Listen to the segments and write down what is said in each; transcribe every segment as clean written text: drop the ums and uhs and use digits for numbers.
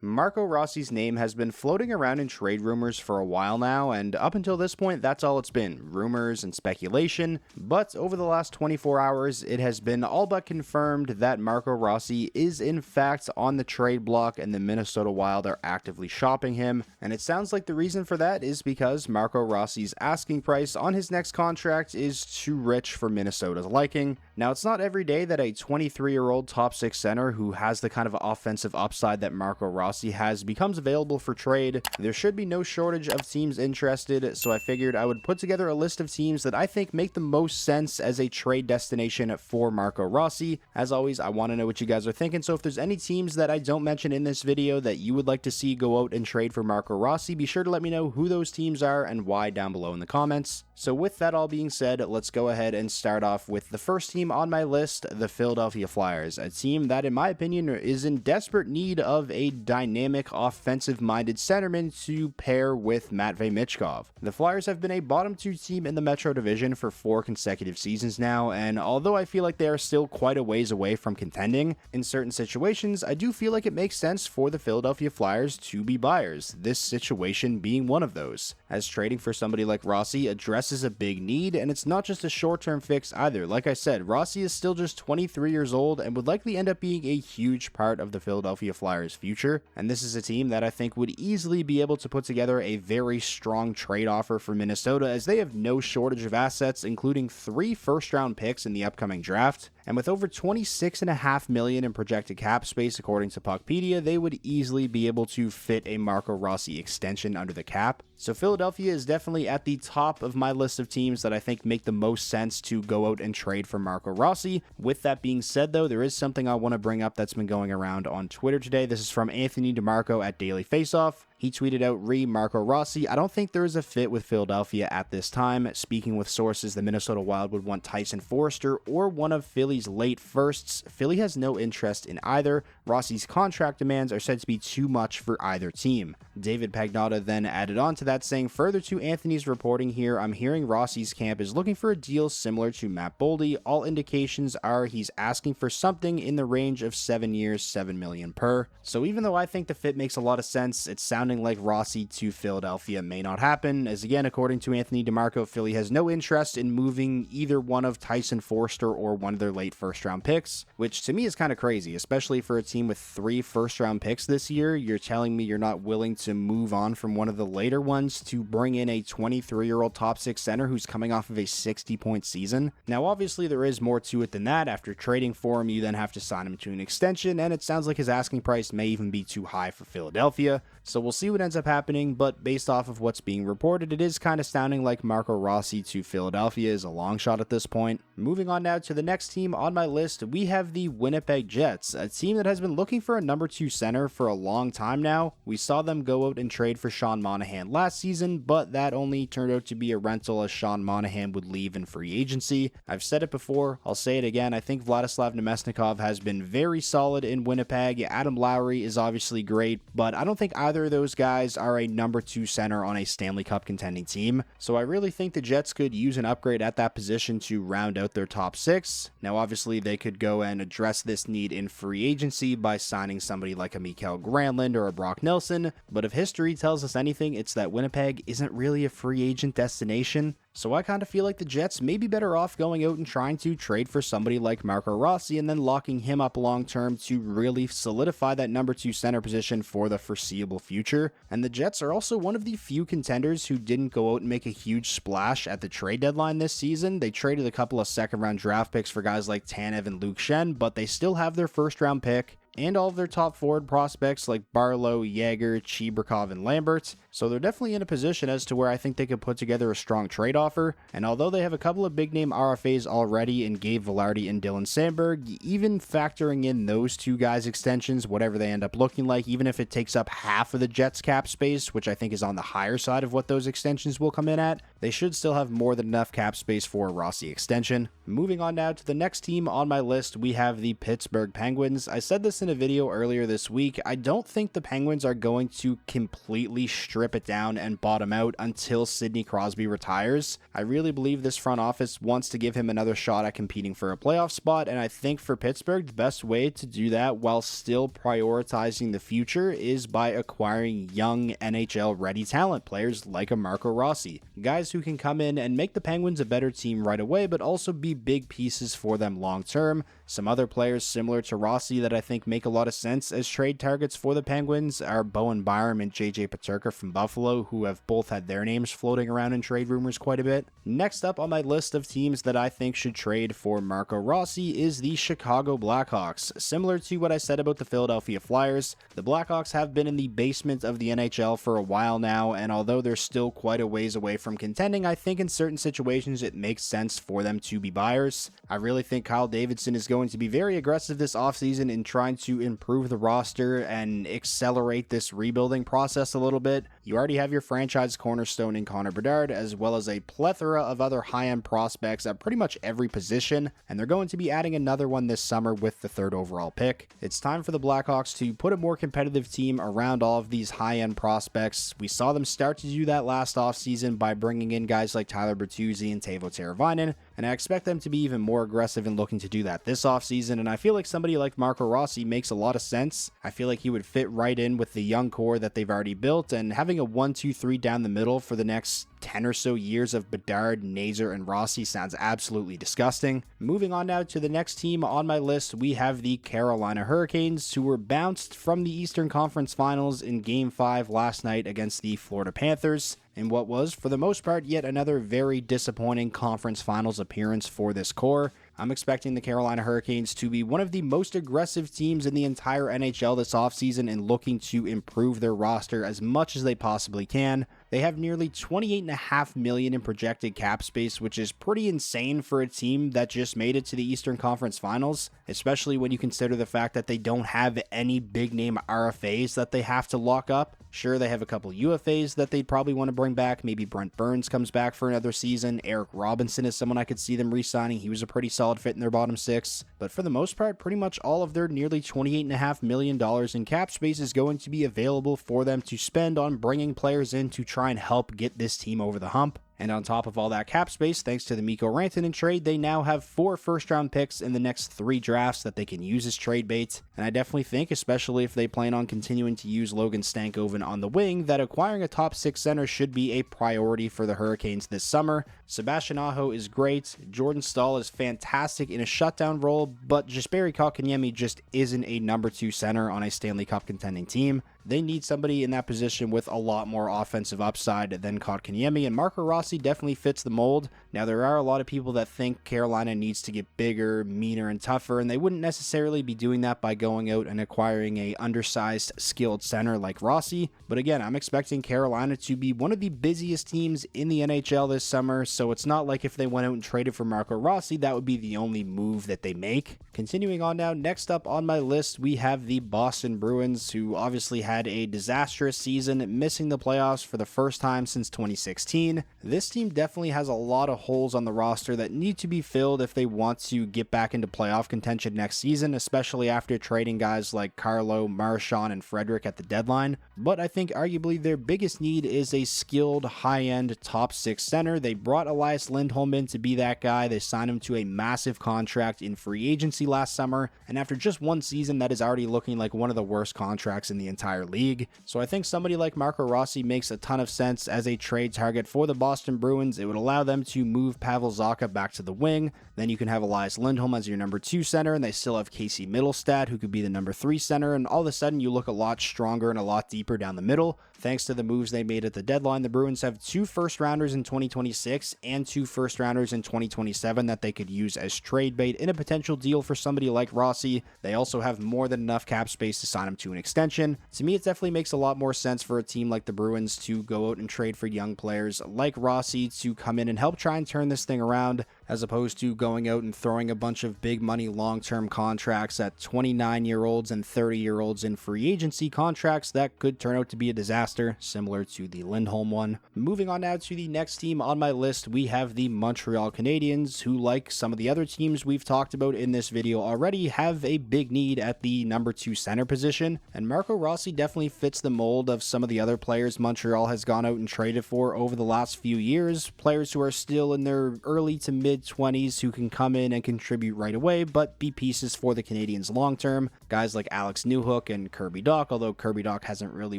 Marco Rossi's name has been floating around in trade rumors for a while now, and up until this point, that's all it's been, rumors and speculation, but over the last 24 hours, it has been all but confirmed that Marco Rossi is in fact on the trade block and the Minnesota Wild are actively shopping him, and it sounds like the reason for that is because Marco Rossi's asking price on his next contract is too rich for Minnesota's liking. Now, it's not every day that a 23-year-old top 6 center who has the kind of offensive upside that Marco Rossi has becomes available for trade. There should be no shortage of teams interested, so I figured I would put together a list of teams that I think make the most sense as a trade destination for Marco Rossi. As always, I want to know what you guys are thinking, so if there's any teams that I don't mention in this video that you would like to see go out and trade for Marco Rossi, be sure to let me know who those teams are and why down below in the comments. So with that all being said, let's go ahead and start off with the first team on my list, the Philadelphia Flyers, a team that in my opinion is in desperate need of a dynamic offensive-minded centerman to pair with Matvei Michkov. The Flyers have been a bottom 2 team in the Metro Division for 4 consecutive seasons now, and although I feel like they are still quite a ways away from contending, in certain situations I do feel like it makes sense for the Philadelphia Flyers to be buyers, this situation being one of those, as trading for somebody like Rossi addresses a big need, and it's not just a short-term fix either. Like I said, Rossi is still just 23 years old and would likely end up being a huge part of the Philadelphia Flyers' future, and this is a team that I think would easily be able to put together a very strong trade offer for Minnesota, as they have no shortage of assets, including 3 first-round picks in the upcoming draft, and with over $26.5 million in projected cap space according to Puckpedia, they would easily be able to fit a Marco Rossi extension under the cap. So Philadelphia is definitely at the top of my list of teams that I think make the most sense to go out and trade for Marco Rossi. With that being said though, there is something I want to bring up that's been going around on Twitter today. This is from Anthony DeMarco at Daily Faceoff. He tweeted out, Marco Rossi, I don't think there is a fit with Philadelphia at this time. Speaking with sources, the Minnesota Wild would want Tyson Foerster or one of Philly's late firsts. Philly has no interest in either. Rossi's contract demands are said to be too much for either team. David Pagnotta then added on to that, saying, further to Anthony's reporting here, I'm hearing Rossi's camp is looking for a deal similar to Matt Boldy. All indications are he's asking for something in the range of 7 years, $7 million per. So even though I think the fit makes a lot of sense, it's sounding like Rossi to Philadelphia may not happen, as again, according to Anthony DeMarco, Philly has no interest in moving either one of Tyson Foerster or one of their late first-round picks, which to me is kind of crazy, especially for a team with 3 first-round picks this year. You're telling me you're not willing to move on from one of the later ones to bring in a 23-year-old top 6 center who's coming off of a 60-point season. Now, obviously, there is more to it than that. After trading for him, you then have to sign him to an extension, and it sounds like his asking price may even be too high for Philadelphia. So we'll see what ends up happening, but based off of what's being reported, it is kind of sounding like Marco Rossi to Philadelphia is a long shot at this point. Moving on now to the next team on my list, we have the Winnipeg Jets, a team that has been looking for a number 2 center for a long time now. We saw them go out and trade for Sean Monahan last season, but that only turned out to be a rental as Sean Monahan would leave in free agency. I've said it before, I'll say it again, I think Vladislav Nemesnikov has been very solid in Winnipeg. Adam Lowry is obviously great, but I don't think either of those guys are a number 2 center on a Stanley Cup contending team. So I really think the Jets could use an upgrade at that position to round out their top 6. Now obviously they could go and address this need in free agency by signing somebody like a Mikael Granlund or a Brock Nelson, but if history tells us anything, it's that Winnipeg isn't really a free agent destination. So I kind of feel like the Jets may be better off going out and trying to trade for somebody like Marco Rossi and then locking him up long term to really solidify that number 2 center position for the foreseeable future. And the Jets are also one of the few contenders who didn't go out and make a huge splash at the trade deadline this season. They traded a couple of second-round draft picks for guys like Tanev and Luke Shen, but they still have their first-round pick and all of their top forward prospects like Barlow, Yager, Chibrikov, and Lambert. So they're definitely in a position as to where I think they could put together a strong trade offer. And although they have a couple of big name RFAs already in Gabe Vilardi and Dylan Sandberg, even factoring in those 2 guys' extensions, whatever they end up looking like, even if it takes up half of the Jets cap space, which I think is on the higher side of what those extensions will come in at, they should still have more than enough cap space for a Rossi extension. Moving on now to the next team on my list, we have the Pittsburgh Penguins. I said this in a video earlier this week. I don't think the Penguins are going to completely strip strip it down and bottom out until Sidney Crosby retires. I really believe this front office wants to give him another shot at competing for a playoff spot, and I think for Pittsburgh, the best way to do that while still prioritizing the future is by acquiring young NHL-ready talent, players like a Marco Rossi, guys who can come in and make the Penguins a better team right away, but also be big pieces for them long-term. Some other players similar to Rossi that I think make a lot of sense as trade targets for the Penguins are Bowen Byram and JJ Peterka from Buffalo, who have both had their names floating around in trade rumors quite a bit. Next up on my list of teams that I think should trade for Marco Rossi is the Chicago Blackhawks. Similar to what I said about the Philadelphia Flyers, the Blackhawks have been in the basement of the NHL for a while now, and although they're still quite a ways away from contending, I think in certain situations it makes sense for them to be buyers. I really think Kyle Davidson is going to be very aggressive this offseason in trying to improve the roster and accelerate this rebuilding process a little bit. You already have your franchise cornerstone in Connor Bedard, as well as a plethora of other high-end prospects at pretty much every position, and they're going to be adding another one this summer with the 3rd overall pick. It's time for the Blackhawks to put a more competitive team around all of these high-end prospects. We saw them start to do that last offseason by bringing in guys like Tyler Bertuzzi and Teuvo Teravainen, and I expect them to be even more aggressive in looking to do that this offseason, and I feel like somebody like Marco Rossi makes a lot of sense. I feel like he would fit right in with the young core that they've already built, and having a 1-2-3 down the middle for the next 10 or so years of Bedard, Nazer, and Rossi sounds absolutely disgusting. Moving on now to the next team on my list, we have the Carolina Hurricanes, who were bounced from the Eastern Conference Finals in Game 5 last night against the Florida Panthers, in what was, for the most part, yet another very disappointing conference finals appearance for this core. I'm expecting the Carolina Hurricanes to be one of the most aggressive teams in the entire NHL this offseason and looking to improve their roster as much as they possibly can. They have nearly $28.5 million in projected cap space, which is pretty insane for a team that just made it to the Eastern Conference Finals, especially when you consider the fact that they don't have any big-name RFAs that they have to lock up. Sure, they have a couple UFAs that they'd probably want to bring back. Maybe Brent Burns comes back for another season. Eric Robinson is someone I could see them re-signing. He was a pretty solid fit in their bottom six. But for the most part, pretty much all of their nearly $28.5 million in cap space is going to be available for them to spend on bringing players in to try and help get this team over the hump. And on top of all that cap space, thanks to the Mikko Rantanen trade, they now have 4 first-round picks in the next 3 drafts that they can use as trade bait. And I definitely think, especially if they plan on continuing to use Logan Stankoven on the wing, that acquiring a top 6 center should be a priority for the Hurricanes this summer. Sebastian Aho is great, Jordan Staal is fantastic in a shutdown role, but Jesperi Kotkaniemi just isn't a number 2 center on a Stanley Cup contending team. They need somebody in that position with a lot more offensive upside than Kotkaniemi, and Marco Rossi definitely fits the mold. Now, there are a lot of people that think Carolina needs to get bigger, meaner, and tougher, and they wouldn't necessarily be doing that by going out and acquiring a undersized, skilled center like Rossi. But again, I'm expecting Carolina to be one of the busiest teams in the NHL this summer, so it's not like if they went out and traded for Marco Rossi, that would be the only move that they make. Continuing on now, next up on my list, we have the Boston Bruins, who obviously had a disastrous season, missing the playoffs for the first time since 2016. This team definitely has a lot of holes on the roster that need to be filled if they want to get back into playoff contention next season, especially after trading guys like Carlo, Marchand, and Frederick at the deadline. But I think arguably their biggest need is a skilled, high-end top 6 center. They brought Elias Lindholm in to be that guy. They signed him to a massive contract in free agency last summer, and after just one season, that is already looking like one of the worst contracts in the entire league. So I think somebody like Marco Rossi makes a ton of sense as a trade target for the Boston Bruins. It would allow them to move Pavel Zacha back to the wing. Then you can have Elias Lindholm as your number 2 center, and they still have Casey Middlestad, who could be the number 3 center, and all of a sudden you look a lot stronger and a lot deeper down the middle. Thanks to the moves they made at the deadline, the Bruins have 2 first-rounders in 2026 and 2 first-rounders in 2027 that they could use as trade bait in a potential deal for somebody like Rossi. They also have more than enough cap space to sign him to an extension. To me, it definitely makes a lot more sense for a team like the Bruins to go out and trade for young players like Rossi to come in and help try and turn this thing around. as opposed to going out and throwing a bunch of big money long-term contracts at 29-year-olds and 30-year-olds in free agency contracts that could turn out to be a disaster, similar to the Lindholm one. Moving on now to the next team on my list, we have the Montreal Canadiens, who, like some of the other teams we've talked about in this video already, have a big need at the number 2 center position, and Marco Rossi definitely fits the mold of some of the other players Montreal has gone out and traded for over the last few years, players who are still in their early to mid-20s who can come in and contribute right away, but be pieces for the Canadiens long term. Guys like Alex Newhook and Kirby Dach, although Kirby Dach hasn't really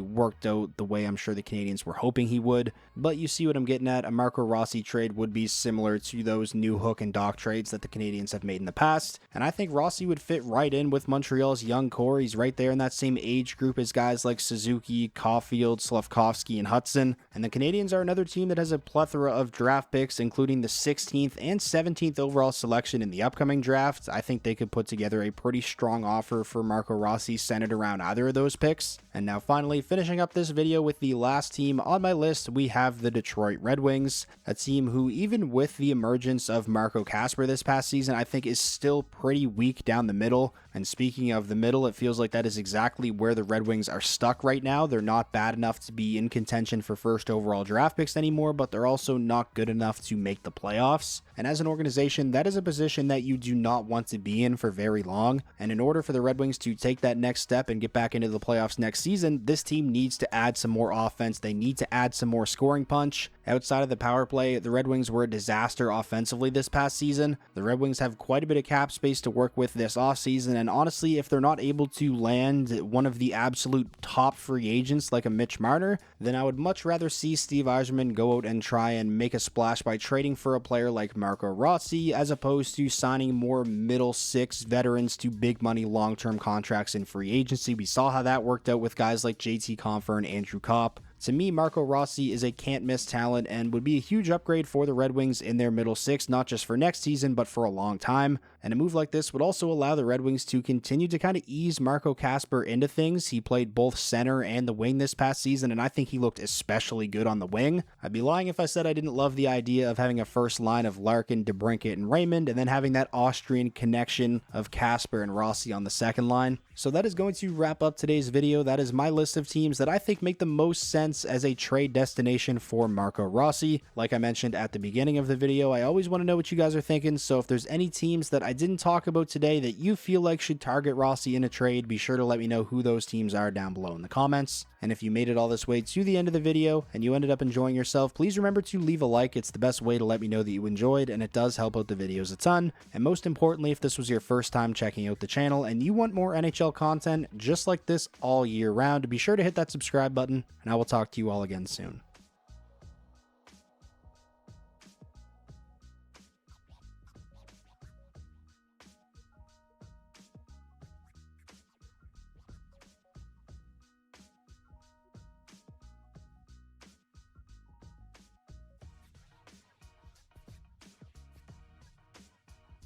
worked out the way I'm sure the Canadiens were hoping he would, but you see what I'm getting at. A Marco Rossi trade would be similar to those Newhook and Dach trades that the Canadiens have made in the past, and I think Rossi would fit right in with Montreal's young core. He's right there in that same age group as guys like Suzuki, Caulfield, Slavkovsky, and Hudson, and the Canadiens are another team that has a plethora of draft picks, including the 16th and 17th overall selection in the upcoming draft. I think they could put together a pretty strong offer for Marco Rossi centered around either of those picks. And now finally, finishing up this video with the last team on my list, we have the Detroit Red Wings, a team who, even with the emergence of Marco Kasper this past season, I think is still pretty weak down the middle. And speaking of the middle, it feels like that is exactly where the Red Wings are stuck right now. They're not bad enough to be in contention for first overall draft picks anymore, but they're also not good enough to make the playoffs. And as an organization, that is a position that you do not want to be in for very long. And in order for the Red Wings to take that next step and get back into the playoffs next season, this team needs to add some more offense. They need to add some more scoring punch. Outside of the power play, the Red Wings were a disaster offensively this past season. The Red Wings have quite a bit of cap space to work with this offseason, and honestly, if they're not able to land one of the absolute top free agents like a Mitch Marner, then I would much rather see Steve Yzerman go out and try and make a splash by trading for a player like Marco Rossi, as opposed to signing more middle six veterans to big money long-term contracts in free agency. We saw how that worked out with guys like JT Compher and Andrew Kopp. To me, Marco Rossi is a can't-miss talent and would be a huge upgrade for the Red Wings in their middle six, not just for next season, but for a long time. And a move like this would also allow the Red Wings to continue to kind of ease Marco Kasper into things. He played both center and the wing this past season, and I think he looked especially good on the wing. I'd be lying if I said I didn't love the idea of having a first line of Larkin, DeBrincat, and Raymond, and then having that Austrian connection of Kasper and Rossi on the second line. So that is going to wrap up today's video. That is my list of teams that I think make the most sense as a trade destination for Marco Rossi. Like I mentioned at the beginning of the video, I always want to know what you guys are thinking, so if there's any teams that I didn't talk about today that you feel like should target Rossi in a trade, be sure to let me know who those teams are down below in the comments. And if you made it all this way to the end of the video and you ended up enjoying yourself, please remember to leave a like. It's the best way to let me know that you enjoyed, and it does help out the videos a ton. And most importantly, if this was your first time checking out the channel and you want more NHL content just like this all year round, be sure to hit that subscribe button, and I will talk to you all again soon.